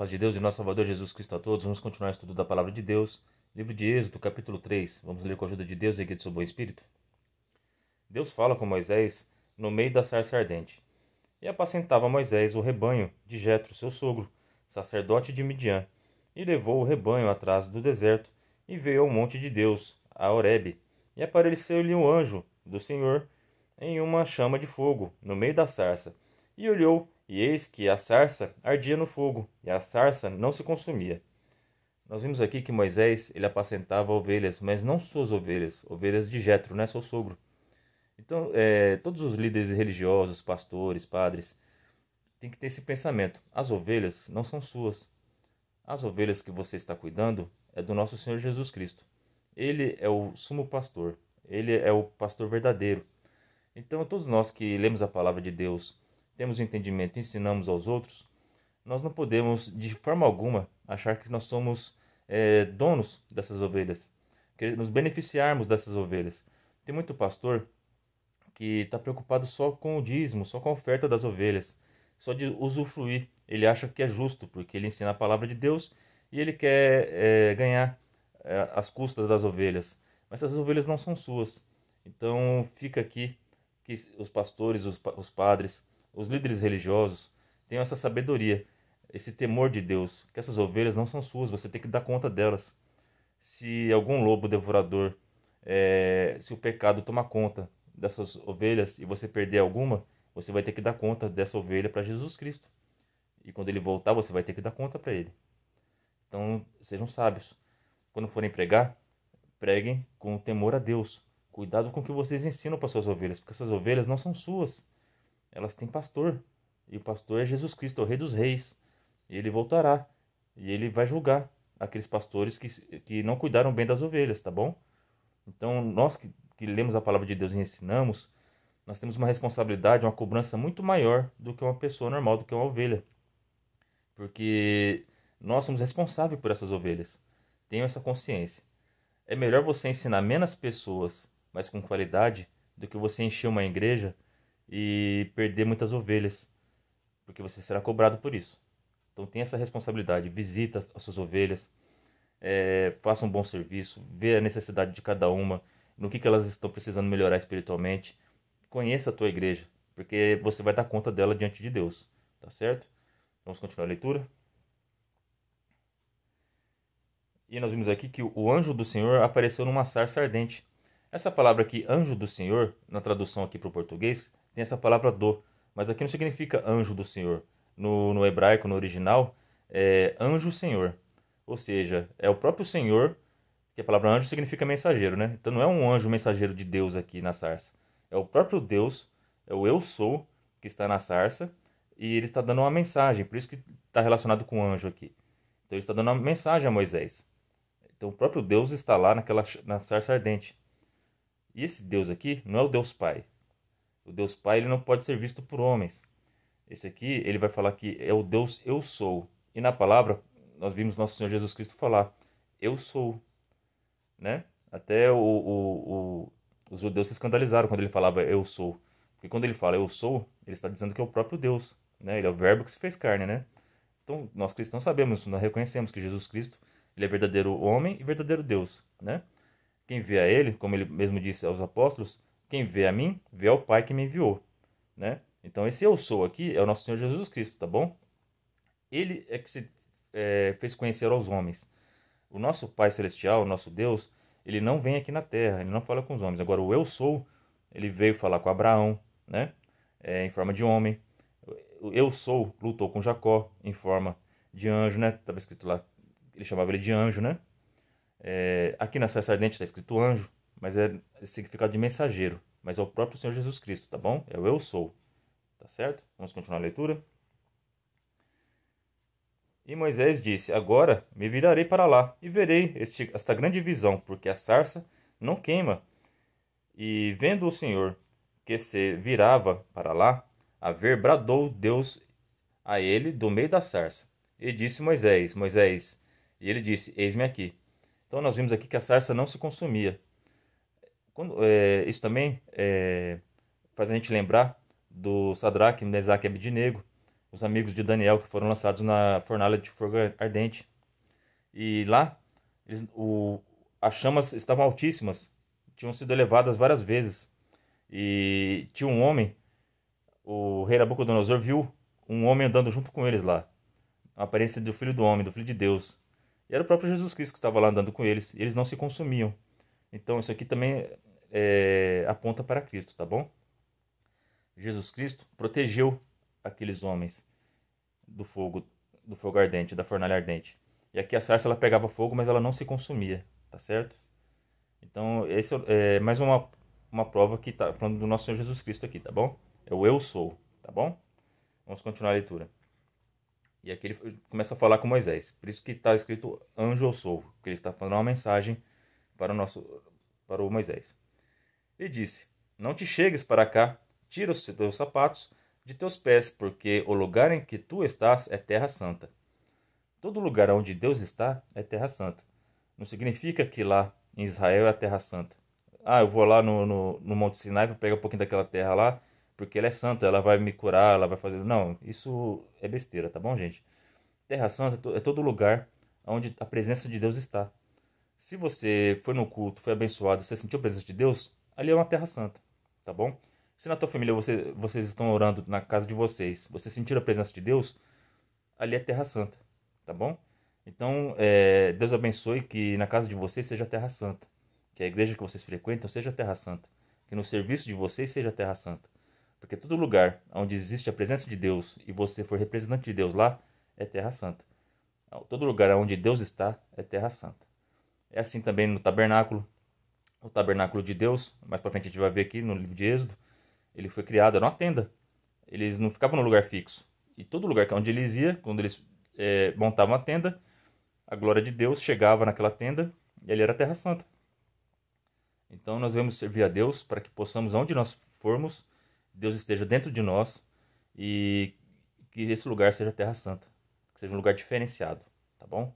paz de Deus e nosso Salvador Jesus Cristo a todos. Vamos continuar o estudo da Palavra de Deus. Livro de Êxodo, capítulo 3. Vamos ler com a ajuda de Deus e aqui do seu bom espírito. Deus fala com Moisés no meio da sarça ardente. E apacentava Moisés o rebanho de Jetro, seu sogro, sacerdote de Midian, e levou o rebanho atrás do deserto, e veio ao monte de Deus, a Horebe, e apareceu-lhe um anjo do Senhor em uma chama de fogo, no meio da sarça. E olhou, e eis que a sarça ardia no fogo, e a sarça não se consumia. Nós vimos aqui que Moisés, ele apacentava ovelhas, mas não suas ovelhas, ovelhas de Jetro, né, seu sogro. Então, todos os líderes religiosos, pastores, padres, têm que ter esse pensamento. As ovelhas não são suas. As ovelhas que você está cuidando é do nosso Senhor Jesus Cristo. Ele é o sumo pastor. Ele é o pastor verdadeiro. Então, todos nós que lemos a palavra de Deus, temos o entendimento e ensinamos aos outros, nós não podemos, de forma alguma, achar que nós somos donos dessas ovelhas, que nos beneficiarmos dessas ovelhas. Tem muito pastor que está preocupado só com o dízimo, só com a oferta das ovelhas, só de usufruir. Ele acha que é justo, porque ele ensina a palavra de Deus e ele quer ganhar as custas das ovelhas. Mas essas ovelhas não são suas. Então fica aqui que os pastores, os padres, os líderes religiosos tenham essa sabedoria, esse temor de Deus, que essas ovelhas não são suas, você tem que dar conta delas. Se algum lobo devorador, se o pecado tomar conta dessas ovelhas e você perder alguma, você vai ter que dar conta dessa ovelha para Jesus Cristo. E quando ele voltar, você vai ter que dar conta para ele. Então, sejam sábios. Quando forem pregar, preguem com temor a Deus. Cuidado com o que vocês ensinam para suas ovelhas, porque essas ovelhas não são suas. Elas têm pastor. E o pastor é Jesus Cristo, é o Rei dos Reis. E ele voltará. E ele vai julgar aqueles pastores que não cuidaram bem das ovelhas, tá bom? Então, nós que lemos a palavra de Deus e ensinamos, nós temos uma responsabilidade, uma cobrança muito maior do que uma pessoa normal, do que uma ovelha. Porque nós somos responsáveis por essas ovelhas. Tenham essa consciência. É melhor você ensinar menos pessoas, mas com qualidade, do que você encher uma igreja e perder muitas ovelhas, porque você será cobrado por isso. Então tenha essa responsabilidade, visita as suas ovelhas, faça um bom serviço, vê a necessidade de cada uma, no que elas estão precisando melhorar espiritualmente. Conheça a tua igreja, porque você vai dar conta dela diante de Deus, tá certo? Vamos continuar a leitura. E nós vimos aqui que o anjo do Senhor apareceu numa sarça ardente. Essa palavra aqui, anjo do Senhor, na tradução aqui para o português, tem essa palavra do, mas aqui não significa anjo do Senhor. No hebraico, no original, é anjo Senhor. Ou seja, é o próprio Senhor, que a palavra anjo significa mensageiro, né? Então não é um anjo mensageiro de Deus aqui na sarça. É o próprio Deus, é o eu sou, que está na sarça, e ele está dando uma mensagem, por isso que está relacionado com o anjo aqui. Então ele está dando uma mensagem a Moisés. Então o próprio Deus está lá na sarça ardente. E esse Deus aqui não é o Deus Pai. O Deus Pai ele não pode ser visto por homens. Esse aqui ele vai falar que é o Deus eu sou. E na palavra nós vimos nosso Senhor Jesus Cristo falar eu sou, né? Até os judeus se escandalizaram quando ele falava eu sou. Porque quando ele fala eu sou, ele está dizendo que é o próprio Deus, né? Ele é o verbo que se fez carne, né? Então nós cristãos sabemos, nós reconhecemos que Jesus Cristo ele é verdadeiro homem e verdadeiro Deus, né? Quem vê a ele, como ele mesmo disse aos apóstolos, quem vê a mim, vê ao Pai que me enviou, né? Então esse eu sou aqui é o nosso Senhor Jesus Cristo, tá bom? Ele é que se fez conhecer aos homens. O nosso Pai Celestial, o nosso Deus, ele não vem aqui na terra, ele não fala com os homens. Agora o eu sou, ele veio falar com Abraão, né? Em forma de homem. O eu sou lutou com Jacó em forma de anjo, né? Estava escrito lá, ele chamava ele de anjo, né? Aqui na sarça ardente está escrito anjo, mas é significado de mensageiro. Mas é o próprio Senhor Jesus Cristo, tá bom? É o eu sou, tá certo? Vamos continuar a leitura. E Moisés disse: Agora me virarei para lá e verei esta grande visão, porque a sarça não queima. E vendo o Senhor que se virava para lá, a ver, bradou Deus a ele do meio da sarça. E disse Moisés, Moisés, e ele disse: Eis-me aqui. Então nós vimos aqui que a sarça não se consumia. Isso também faz a gente lembrar do Sadraque, Mesaque e Abednego, os amigos de Daniel que foram lançados na fornalha de fogo ardente. E lá, as chamas estavam altíssimas, tinham sido elevadas várias vezes. E tinha um homem, o rei Nabucodonosor viu um homem andando junto com eles lá, a aparência do filho do homem, do filho de Deus. E era o próprio Jesus Cristo que estava lá andando com eles, e eles não se consumiam. Então isso aqui também aponta para Cristo, tá bom? Jesus Cristo protegeu aqueles homens do fogo, do fogo ardente, da fornalha ardente. E aqui a sarça ela pegava fogo, mas ela não se consumia, tá certo? Então, esse é mais uma prova que está falando do nosso Senhor Jesus Cristo aqui, tá bom? É o eu sou, tá bom? Vamos continuar a leitura. E aqui ele começa a falar com Moisés. Por isso que está escrito anjo eu sou, porque ele está falando uma mensagem para o Moisés. Ele disse: Não te chegues para cá, tira os teus sapatos de teus pés, porque o lugar em que tu estás é terra santa. Todo lugar onde Deus está é terra santa. Não significa que lá em Israel é a terra santa. Ah, eu vou lá no Monte Sinai, vou pegar um pouquinho daquela terra lá, porque ela é santa, ela vai me curar, ela vai fazer. Não, isso é besteira, tá bom, gente? Terra santa é todo lugar onde a presença de Deus está. Se você foi no culto, foi abençoado, você sentiu a presença de Deus, ali é uma terra santa, tá bom? Se na tua família vocês estão orando na casa de vocês, você sentir a presença de Deus, ali é terra santa, tá bom? Então, Deus abençoe que na casa de vocês seja terra santa, que a igreja que vocês frequentam seja terra santa, que no serviço de vocês seja terra santa, porque todo lugar onde existe a presença de Deus e você for representante de Deus lá, é terra santa. Todo lugar onde Deus está é terra santa. É assim também no tabernáculo, o tabernáculo de Deus, mais para frente a gente vai ver aqui no livro de Êxodo, ele foi criado, era uma tenda. Eles não ficavam no lugar fixo. E todo lugar onde eles iam, quando eles montavam a tenda, a glória de Deus chegava naquela tenda e ali era a Terra Santa. Então nós devemos servir a Deus para que possamos, onde nós formos, Deus esteja dentro de nós e que esse lugar seja Terra Santa, que seja um lugar diferenciado, tá bom?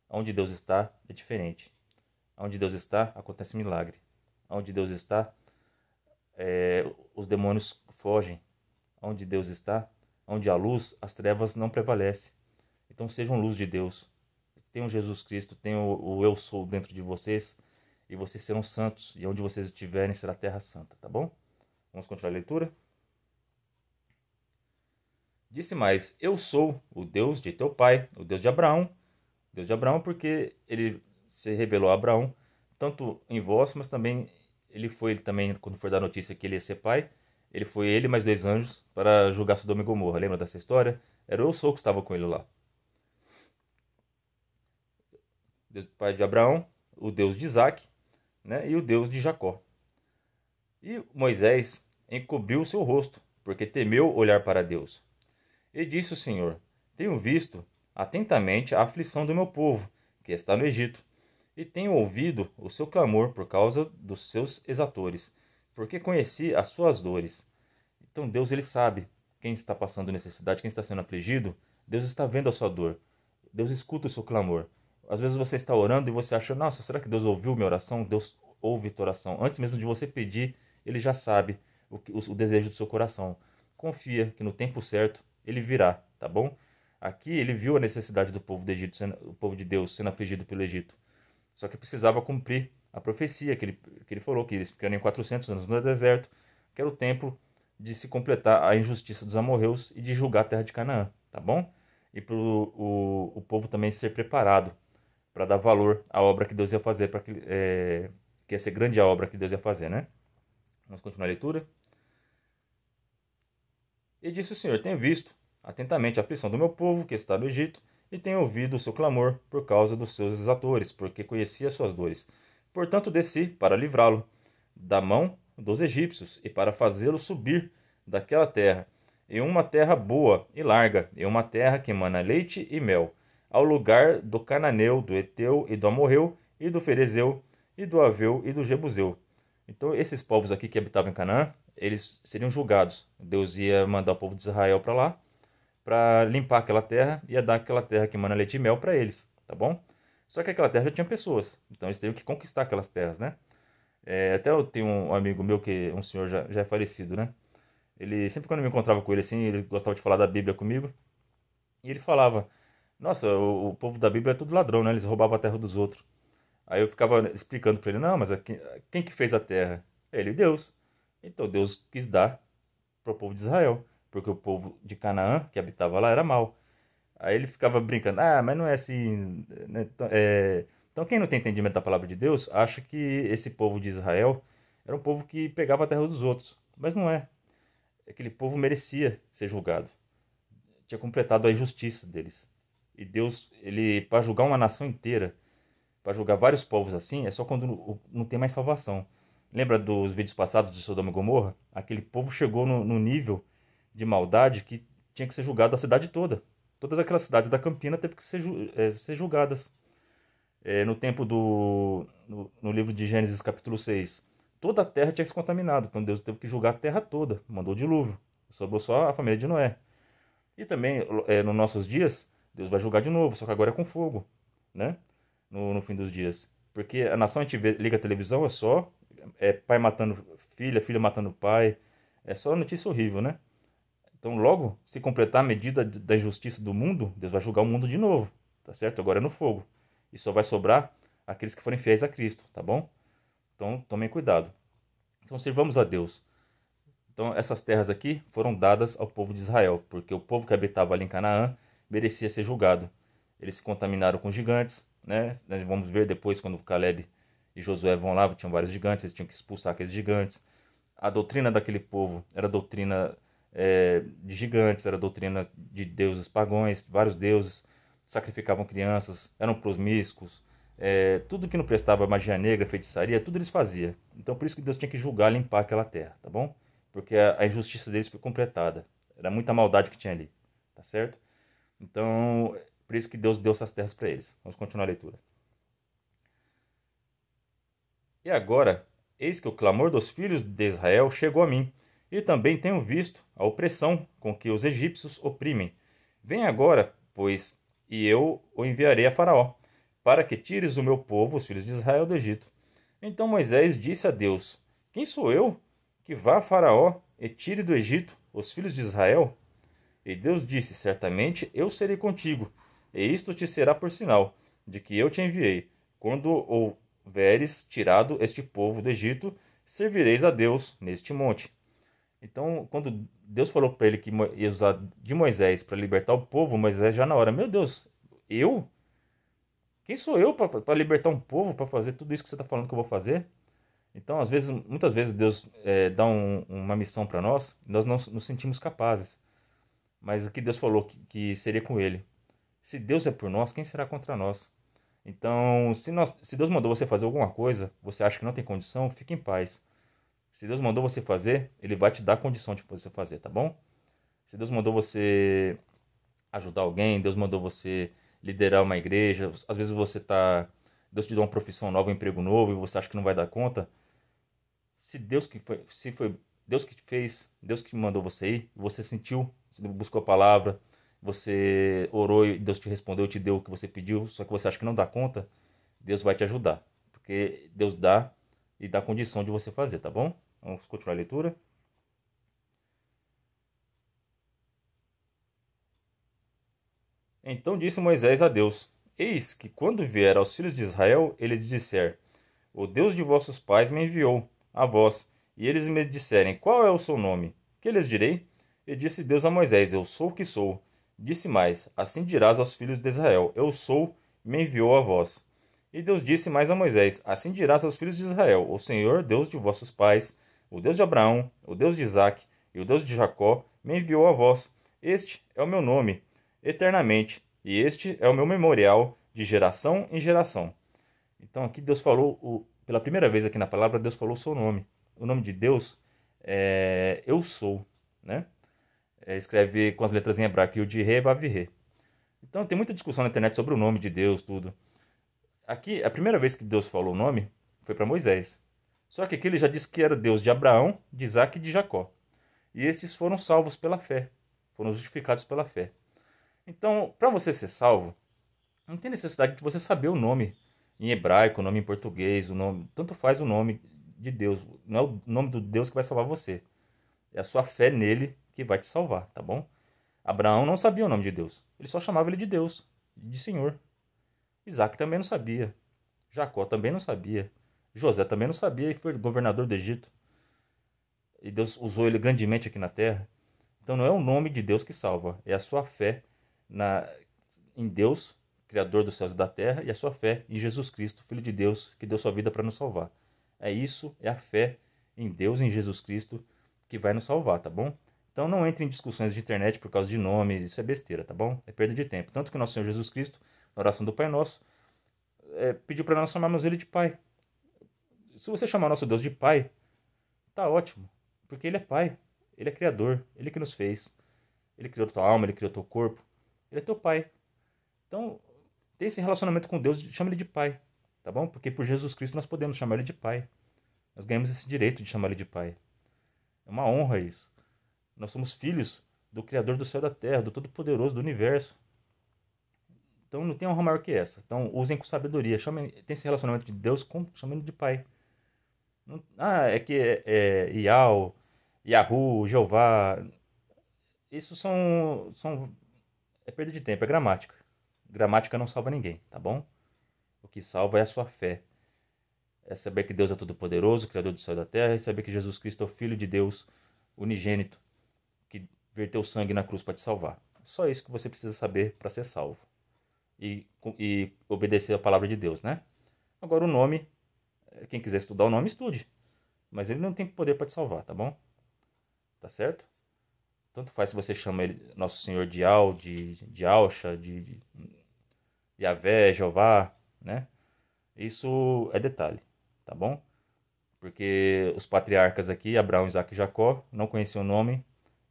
Onde Deus está é diferente. Onde Deus está acontece milagre. Onde Deus está, os demônios fogem. Onde Deus está, onde há luz, as trevas não prevalecem. Então sejam luz de Deus. Tenham Jesus Cristo, tenham o eu sou dentro de vocês e vocês serão santos. E onde vocês estiverem será terra santa, tá bom? Vamos continuar a leitura? Disse mais: Eu sou o Deus de teu pai, o Deus de Abraão. Deus de Abraão porque ele se revelou a Abraão, tanto em vós, mas também ele também, quando foi dar notícia que ele ia ser pai, ele foi ele mais dois anjos para julgar Sodoma e Gomorra. Lembra dessa história? Era o eu sou que estava com ele lá. Deus pai de Abraão, o Deus de Isaac, né, e o Deus de Jacó. E Moisés encobriu o seu rosto, porque temeu olhar para Deus. E disse o Senhor: Tenho visto atentamente a aflição do meu povo, que está no Egito, e tenho ouvido o seu clamor por causa dos seus exatores, porque conheci as suas dores. Então Deus ele sabe quem está passando necessidade, quem está sendo afligido. Deus está vendo a sua dor. Deus escuta o seu clamor. Às vezes você está orando e você acha: nossa, será que Deus ouviu minha oração? Deus ouve tua oração. Antes mesmo de você pedir, ele já sabe o desejo do seu coração. Confia que no tempo certo ele virá, tá bom? Aqui ele viu a necessidade do povo do Egito, o povo de Deus sendo afligido pelo Egito. Só que precisava cumprir a profecia que ele falou, que eles ficariam 400 anos no deserto, que era o tempo de se completar a injustiça dos amorreus e de julgar a terra de Canaã, tá bom? E para o povo também ser preparado para dar valor à obra que Deus ia fazer, para que ia ser grande a obra que Deus ia fazer, né? Vamos continuar a leitura. E disse o Senhor: Tenho visto atentamente a aflição do meu povo que está no Egito, e tenho ouvido o seu clamor por causa dos seus exatores, porque conhecia as suas dores. Portanto desci para livrá-lo da mão dos egípcios e para fazê-lo subir daquela terra, em uma terra boa e larga, em uma terra que emana leite e mel, ao lugar do cananeu, do Eteu e do Amorreu, e do Ferezeu, e do Aveu e do Jebuseu. Então esses povos aqui que habitavam em Canaã, eles seriam julgados. Deus ia mandar o povo de Israel para lá, para limpar aquela terra, ia dar aquela terra que emana leite e mel para eles, tá bom? Só que aquela terra já tinha pessoas, então eles teriam que conquistar aquelas terras, né? Até eu tenho um amigo meu que um senhor já é falecido, né? Ele sempre quando eu me encontrava com ele assim, ele gostava de falar da Bíblia comigo. E ele falava: Nossa, o povo da Bíblia é tudo ladrão, né? Eles roubavam a terra dos outros. Aí eu ficava explicando para ele: Não, mas quem que fez a terra? Ele, Deus. Então Deus quis dar para o povo de Israel, porque o povo de Canaã, que habitava lá, era mau. Aí ele ficava brincando: Ah, mas não é assim, né? Então quem não tem entendimento da palavra de Deus acha que esse povo de Israel era um povo que pegava a terra dos outros. Mas não é. Aquele povo merecia ser julgado. Tinha completado a injustiça deles. E Deus, ele para julgar uma nação inteira, para julgar vários povos assim, é só quando não tem mais salvação. Lembra dos vídeos passados de Sodoma e Gomorra? Aquele povo chegou no nível de maldade que tinha que ser julgado a cidade toda. Todas aquelas cidades da Campina teve que ser julgadas. No tempo no livro de Gênesis capítulo 6, toda a terra tinha se contaminado. Então Deus teve que julgar a terra toda. Mandou o dilúvio. Sobrou só a família de Noé. E também, nos nossos dias, Deus vai julgar de novo, só que agora é com fogo, né? No fim dos dias. Porque a nação, a gente liga a televisão, é só pai matando filha, filha matando pai, é só notícia horrível, né? Então, logo, se completar a medida da injustiça do mundo, Deus vai julgar o mundo de novo, tá certo? Agora é no fogo. E só vai sobrar aqueles que forem fiéis a Cristo, tá bom? Então, tomem cuidado. Então, sirvamos a Deus. Então, essas terras aqui foram dadas ao povo de Israel, porque o povo que habitava ali em Canaã merecia ser julgado. Eles se contaminaram com gigantes, né? Nós vamos ver depois, quando Caleb e Josué vão lá, tinham vários gigantes, eles tinham que expulsar aqueles gigantes. A doutrina daquele povo era doutrina de gigantes, era doutrina de deuses pagãos, vários deuses, sacrificavam crianças, eram promíscuos, tudo que não prestava, magia negra, feitiçaria, tudo eles faziam. Então, por isso que Deus tinha que julgar, limpar aquela terra, tá bom? Porque a injustiça deles foi completada. Era muita maldade que tinha ali, tá certo? Então, por isso que Deus deu essas terras para eles. Vamos continuar a leitura. E agora, eis que o clamor dos filhos de Israel chegou a mim, e também tenho visto a opressão com que os egípcios oprimem. Vem agora, pois, e eu o enviarei a Faraó, para que tires o meu povo, os filhos de Israel, do Egito. Então Moisés disse a Deus: Quem sou eu que vá a Faraó e tire do Egito os filhos de Israel? E Deus disse: Certamente eu serei contigo, e isto te será por sinal de que eu te enviei. Quando houveres tirado este povo do Egito, servireis a Deus neste monte. Então, quando Deus falou para ele que ia usar de Moisés para libertar o povo, Moisés já na hora: Meu Deus, eu? Quem sou eu para libertar um povo, para fazer tudo isso que você está falando que eu vou fazer? Então, às vezes, muitas vezes Deus dá uma missão para nós, e nós não nos sentimos capazes. Mas aqui Deus falou que seria com ele. Se Deus é por nós, quem será contra nós? Então, se Deus mandou você fazer alguma coisa, você acha que não tem condição, fique em paz. Se Deus mandou você fazer, Ele vai te dar a condição de você fazer, tá bom? Se Deus mandou você ajudar alguém, Deus mandou você liderar uma igreja, às vezes Deus te deu uma profissão nova, um emprego novo, e você acha que não vai dar conta. Se foi Deus que te fez, Deus que mandou você ir, você sentiu, você buscou a palavra, você orou e Deus te respondeu, te deu o que você pediu, só que você acha que não dá conta, Deus vai te ajudar, porque Deus dá e dá condição de você fazer, tá bom? Vamos continuar a leitura. Então disse Moisés a Deus: Eis que quando vier aos filhos de Israel, eles disser: O Deus de vossos pais me enviou a vós, e eles me disserem: Qual é o seu nome? Que lhes direi? E disse Deus a Moisés: Eu sou o que sou. Disse mais: Assim dirás aos filhos de Israel: Eu sou, me enviou a vós. E Deus disse mais a Moisés: Assim dirás aos filhos de Israel: O Senhor, Deus de vossos pais, o Deus de Abraão, o Deus de Isaque e o Deus de Jacó, me enviou a vós. Este é o meu nome, eternamente, e este é o meu memorial, de geração em geração. Então aqui Deus falou, pela primeira vez aqui na palavra, Deus falou o seu nome. O nome de Deus é Eu Sou, né? Escreve com as letras em hebraico, Yud-He, Vav-He. Então tem muita discussão na internet sobre o nome de Deus, tudo. Aqui, a primeira vez que Deus falou o nome foi para Moisés. Só que aqui ele já disse que era Deus de Abraão, de Isaque e de Jacó. E estes foram salvos pela fé, foram justificados pela fé. Então, para você ser salvo, não tem necessidade de você saber o nome em hebraico, o nome em português, o nome, tanto faz o nome de Deus. Não é o nome do Deus que vai salvar você. É a sua fé nele que vai te salvar, tá bom? Abraão não sabia o nome de Deus. Ele só chamava ele de Deus, de Senhor. Isaac também não sabia. Jacó também não sabia. José também não sabia e foi governador do Egito. E Deus usou ele grandemente aqui na terra. Então não é o nome de Deus que salva, é a sua fé na, em Deus, Criador dos céus e da terra, e a sua fé em Jesus Cristo, Filho de Deus, que deu sua vida para nos salvar. É isso, é a fé em Deus, em Jesus Cristo, que vai nos salvar, tá bom? Então não entre em discussões de internet por causa de nome, isso é besteira, tá bom? É perda de tempo. Tanto que nosso Senhor Jesus Cristo, na oração do Pai Nosso, pediu para nós chamarmos ele de Pai. Se você chamar nosso Deus de Pai, tá ótimo, porque ele é Pai, ele é Criador, ele que nos fez. Ele criou tua alma, ele criou teu corpo, ele é teu Pai. Então, tem esse relacionamento com Deus, chama ele de Pai, tá bom? Porque por Jesus Cristo nós podemos chamar ele de Pai. Nós ganhamos esse direito de chamar ele de Pai. É uma honra isso. Nós somos filhos do Criador do céu e da terra, do Todo-Poderoso do universo. Então não tem honra maior que essa. Então usem com sabedoria. Tem esse relacionamento de Deus, chamando de Pai. É que é Iau, Yahu, Jeová. Isso é perda de tempo, é gramática. Gramática não salva ninguém, tá bom? O que salva é a sua fé. É saber que Deus é todo-poderoso, Criador do céu e da terra, e saber que Jesus Cristo é o Filho de Deus, unigênito, que verteu sangue na cruz para te salvar. Só isso que você precisa saber para ser salvo. E obedecer a palavra de Deus, né? Agora o nome, quem quiser estudar o nome, estude. Mas ele não tem poder para te salvar, tá bom? Tá certo? Tanto faz se você chama ele Nosso Senhor de Al, de Alcha, de Yahvé, Jeová, né? Isso é detalhe, tá bom? Porque os patriarcas aqui, Abraão, Isaac e Jacó, não conheciam o nome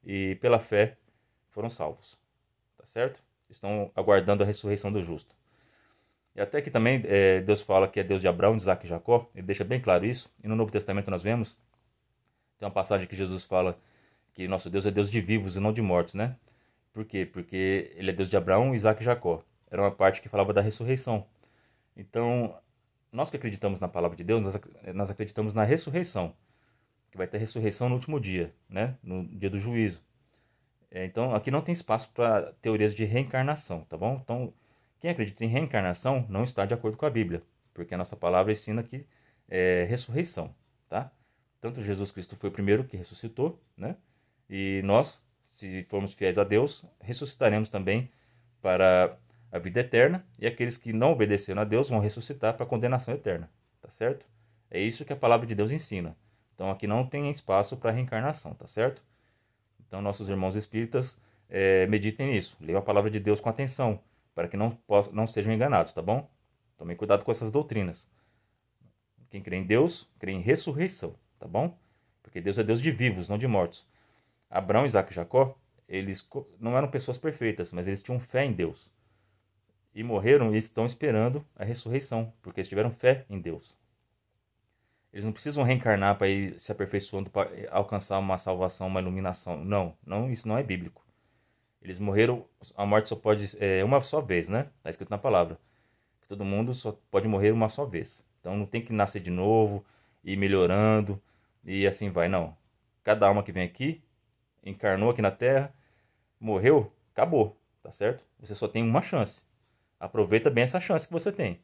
e pela fé foram salvos, tá certo? Estão aguardando a ressurreição do justo. E até que também Deus fala que é Deus de Abraão, de Isaac e Jacó, ele deixa bem claro isso. E no Novo Testamento nós vemos, tem uma passagem que Jesus fala que nosso Deus é Deus de vivos e não de mortos, né? Por quê? Porque ele é Deus de Abraão, Isaac e Jacó. Era uma parte que falava da ressurreição. Então, nós que acreditamos na palavra de Deus, nós acreditamos na ressurreição, que vai ter ressurreição no último dia, né? No dia do juízo. Então, aqui não tem espaço para teorias de reencarnação, tá bom? Então, quem acredita em reencarnação não está de acordo com a Bíblia, porque a nossa palavra ensina que é ressurreição, tá? Tanto Jesus Cristo foi o primeiro que ressuscitou, né? E nós, se formos fiéis a Deus, ressuscitaremos também para a vida eterna, e aqueles que não obedeceram a Deus vão ressuscitar para a condenação eterna, tá certo? É isso que a palavra de Deus ensina. Então aqui não tem espaço para reencarnação, tá certo? Então nossos irmãos espíritas meditem nisso, leiam a palavra de Deus com atenção, para que não sejam enganados, tá bom? Tomem cuidado com essas doutrinas. Quem crê em Deus, crê em ressurreição, tá bom? Porque Deus é Deus de vivos, não de mortos. Abraão, Isaac e Jacó, eles não eram pessoas perfeitas, mas eles tinham fé em Deus. E morreram e estão esperando a ressurreição, porque eles tiveram fé em Deus. Eles não precisam reencarnar para ir se aperfeiçoando para alcançar uma salvação, uma iluminação. Não, isso não é bíblico. Eles morreram, a morte só pode uma só vez, né? Está escrito na palavra. Que todo mundo só pode morrer uma só vez. Então não tem que nascer de novo, ir melhorando e assim vai, não. Cada alma que vem aqui, encarnou aqui na Terra, morreu, acabou, tá certo? Você só tem uma chance. Aproveita bem essa chance que você tem.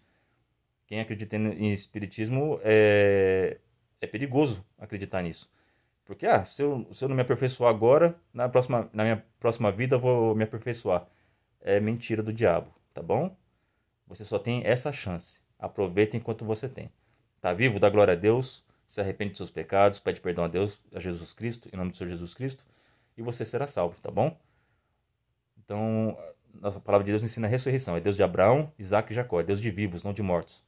Quem acredita em espiritismo é perigoso acreditar nisso. Porque, se eu não me aperfeiçoar agora, na minha próxima vida eu vou me aperfeiçoar. É mentira do diabo, tá bom? Você só tem essa chance. Aproveita enquanto você tem. Tá vivo? Dá glória a Deus. Se arrepende dos seus pecados. Pede perdão a Deus, a Jesus Cristo, em nome do Senhor Jesus Cristo. E você será salvo, tá bom? Então, nossa palavra de Deus ensina a ressurreição. É Deus de Abraão, Isaac e Jacó. É Deus de vivos, não de mortos.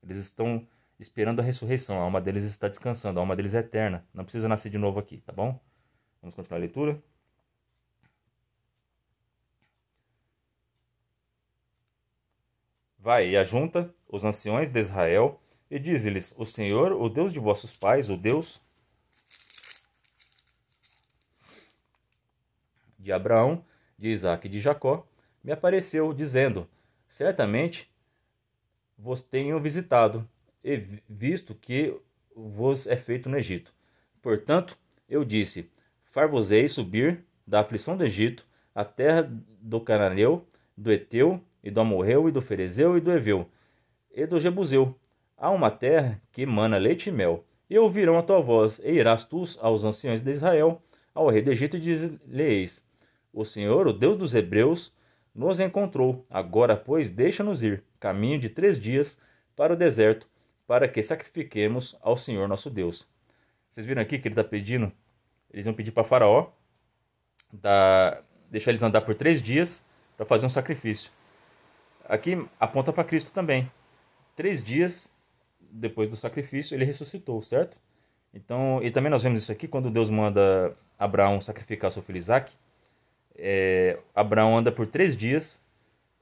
Eles estão esperando a ressurreição. A alma deles está descansando. A alma deles é eterna. Não precisa nascer de novo aqui, tá bom? Vamos continuar a leitura. Vai e ajunta os anciões de Israel e diz-lhes: O Senhor, o Deus de vossos pais, o Deus de Abraão, de Isaque e de Jacó, me apareceu, dizendo: Certamente vos tenho visitado, e visto que vos é feito no Egito. Portanto, eu disse: far-vos-ei subir da aflição do Egito, a terra do Cananeu, do Eteu, e do Amorreu, e do Ferezeu, e do Eveu, e do Jebuseu, a uma terra que emana leite e mel. E ouvirão a tua voz, e irás tu aos anciões de Israel, ao rei do Egito, e diz-lhe-eis: o Senhor, o Deus dos Hebreus, nos encontrou. Agora, pois, deixa-nos ir, caminho de 3 dias, para o deserto, para que sacrifiquemos ao Senhor nosso Deus. Vocês viram aqui que ele está pedindo? Eles vão pedir para Faraó deixar eles andar por 3 dias para fazer um sacrifício. Aqui aponta para Cristo também. 3 dias depois do sacrifício, ele ressuscitou, certo? Então, e também nós vemos isso aqui quando Deus manda Abraão sacrificar seu filho Isaque. Abraão anda por 3 dias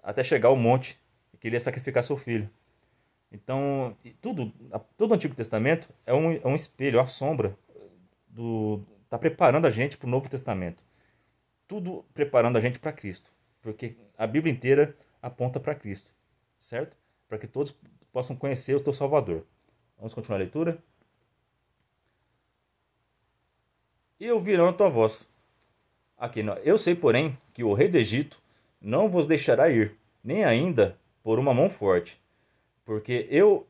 até chegar ao monte que ele ia sacrificar seu filho. Então, todo o Antigo Testamento é um espelho, uma sombra está preparando a gente para o Novo Testamento. Tudo preparando a gente para Cristo, porque a Bíblia inteira aponta para Cristo, certo? Para que todos possam conhecer o teu Salvador. Vamos continuar a leitura? E ouvirão a tua voz. Aqui, eu sei, porém, que o rei do Egito não vos deixará ir, nem ainda por uma mão forte, porque eu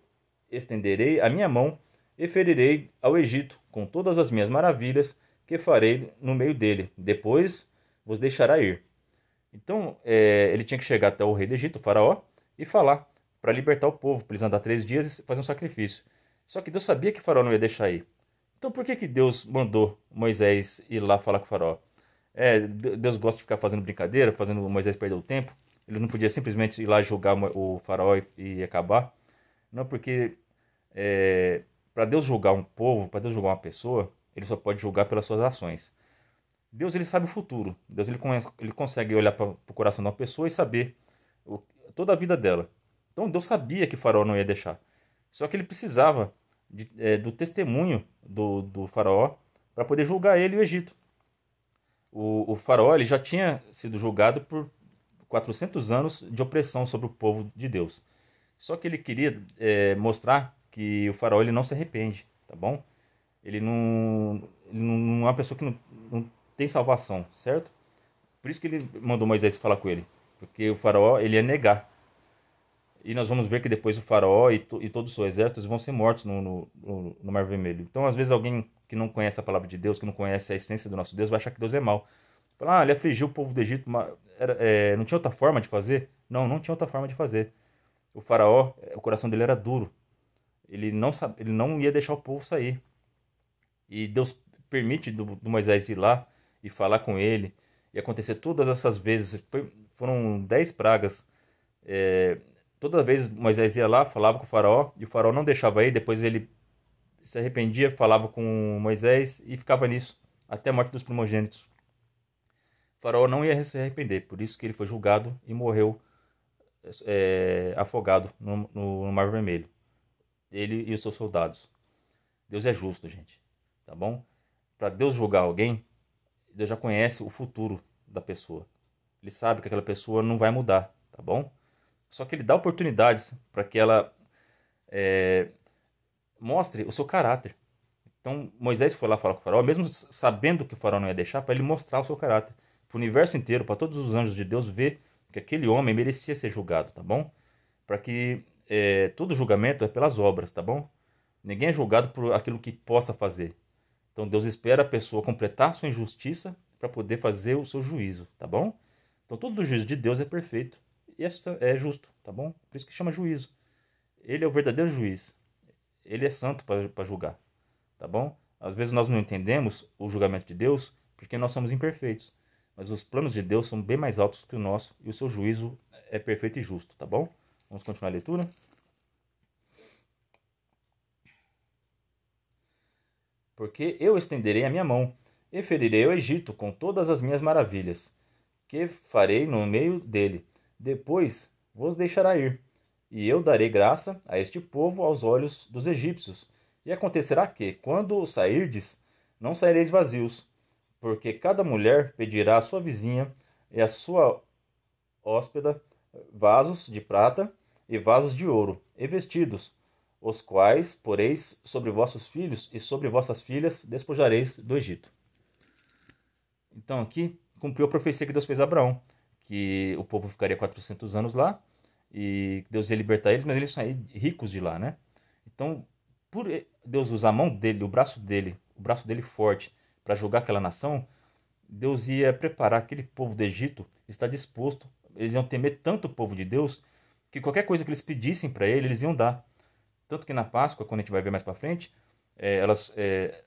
estenderei a minha mão e ferirei ao Egito com todas as minhas maravilhas que farei no meio dele. Depois vos deixará ir. Então, ele tinha que chegar até o rei do Egito, o faraó, e falar para libertar o povo, para eles andar 3 dias e fazer um sacrifício. Só que Deus sabia que o faraó não ia deixar ir. Então, por que Deus mandou Moisés ir lá falar com o faraó? Deus gosta de ficar fazendo brincadeira, fazendo Moisés perder o tempo. Ele não podia simplesmente ir lá julgar o faraó e acabar. Não, porque para Deus julgar um povo, para Deus julgar uma pessoa, ele só pode julgar pelas suas ações. Deus, ele sabe o futuro. Deus, ele consegue olhar para o coração de uma pessoa e saber toda a vida dela. Então Deus sabia que o faraó não ia deixar. Só que ele precisava do testemunho do faraó para poder julgar ele e o Egito. O faraó, ele já tinha sido julgado por 400 anos de opressão sobre o povo de Deus. Só que ele queria mostrar que o faraó, ele não se arrepende, tá bom? Ele não é uma pessoa que não tem salvação, certo? Por isso que ele mandou Moisés falar com ele, porque o faraó, ele ia negar. E nós vamos ver que depois o faraó e todo o seu exército vão ser mortos no Mar Vermelho. Então, às vezes, alguém que não conhece a palavra de Deus, que não conhece a essência do nosso Deus, vai achar que Deus é mau. Fala, ele afligiu o povo do Egito, não tinha outra forma de fazer? Não tinha outra forma de fazer. O faraó, o coração dele era duro. Ele não ia deixar o povo sair. E Deus permite do Moisés ir lá e falar com ele. E acontecer todas essas vezes. Foram 10 pragas. Toda vez Moisés ia lá, falava com o faraó. E o faraó não deixava ir. Depois ele se arrependia, falava com Moisés. E ficava nisso. Até a morte dos primogênitos. O faraó não ia se arrepender. Por isso que ele foi julgado e morreu afogado no Mar Vermelho. Ele e os seus soldados. Deus é justo, gente. Tá bom? Para Deus julgar alguém, Deus já conhece o futuro da pessoa. Ele sabe que aquela pessoa não vai mudar, tá bom? Só que ele dá oportunidades para que ela mostre o seu caráter. Então Moisés foi lá falar com o faraó, mesmo sabendo que o faraó não ia deixar, para ele mostrar o seu caráter. Para o universo inteiro, para todos os anjos de Deus ver que aquele homem merecia ser julgado, tá bom? Para que todo julgamento é pelas obras, tá bom? Ninguém é julgado por aquilo que possa fazer. Então Deus espera a pessoa completar a sua injustiça para poder fazer o seu juízo, tá bom? Então todo o juízo de Deus é perfeito e é justo, tá bom? Por isso que chama juízo. Ele é o verdadeiro juiz. Ele é santo para julgar, tá bom? Às vezes nós não entendemos o julgamento de Deus porque nós somos imperfeitos. Mas os planos de Deus são bem mais altos que o nosso e o seu juízo é perfeito e justo, tá bom? Vamos continuar a leitura? Porque eu estenderei a minha mão e ferirei o Egito com todas as minhas maravilhas, que farei no meio dele. Depois vos deixará ir, e eu darei graça a este povo aos olhos dos egípcios. E acontecerá que, quando sairdes, não saireis vazios, porque cada mulher pedirá à sua vizinha e à sua hóspeda vasos de prata e vasos de ouro, e vestidos, os quais poreis sobre vossos filhos e sobre vossas filhas despojareis do Egito. Então aqui cumpriu a profecia que Deus fez a Abraão, que o povo ficaria 400 anos lá e que Deus ia libertar eles, mas eles saíram ricos de lá, né? Então, por Deus usar a mão dele, o braço dele forte para julgar aquela nação, Deus ia preparar aquele povo do Egito, está disposto, eles iam temer tanto o povo de Deus, que qualquer coisa que eles pedissem para ele, eles iam dar. Tanto que na Páscoa, quando a gente vai ver mais para frente,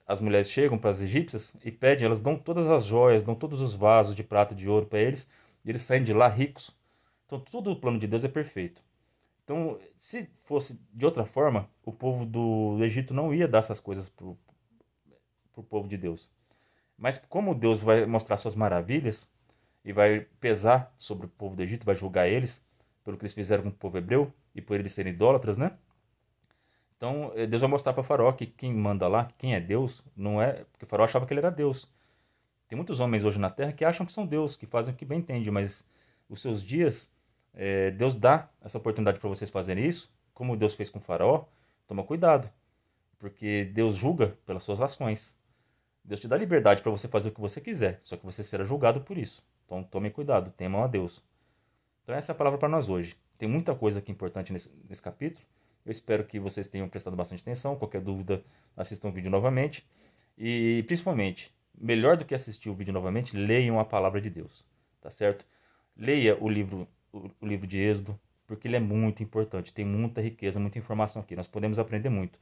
as mulheres chegam para as egípcias e pedem, elas dão todas as joias, dão todos os vasos de prata e de ouro para eles, e eles saem de lá ricos. Então, todo o plano de Deus é perfeito. Então, se fosse de outra forma, o povo do Egito não ia dar essas coisas para o povo de Deus. Mas como Deus vai mostrar suas maravilhas e vai pesar sobre o povo do Egito, vai julgar eles pelo que eles fizeram com o povo hebreu e por eles serem idólatras, né? Então, Deus vai mostrar para Faraó que quem manda lá, que quem é Deus, não é. Porque Faraó achava que ele era Deus. Tem muitos homens hoje na terra que acham que são Deus, que fazem o que bem entendem, mas os seus dias, Deus dá essa oportunidade para vocês fazerem isso, como Deus fez com Faraó. Toma cuidado, porque Deus julga pelas suas ações. Deus te dá liberdade para você fazer o que você quiser, só que você será julgado por isso. Então tome cuidado, temam a Deus. Então essa é a palavra para nós hoje. Tem muita coisa aqui importante nesse capítulo. Eu espero que vocês tenham prestado bastante atenção. Qualquer dúvida, assistam o vídeo novamente. E principalmente, melhor do que assistir o vídeo novamente, leiam a palavra de Deus. Tá certo? Leia o livro de Êxodo, porque ele é muito importante. Tem muita riqueza, muita informação aqui. Nós podemos aprender muito.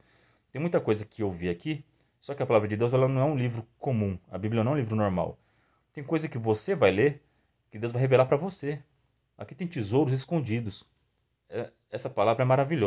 Tem muita coisa que eu vi aqui, só que a palavra de Deus ela não é um livro comum. A Bíblia não é um livro normal. Tem coisa que você vai ler que Deus vai revelar para você. Aqui tem tesouros escondidos. Essa palavra é maravilhosa.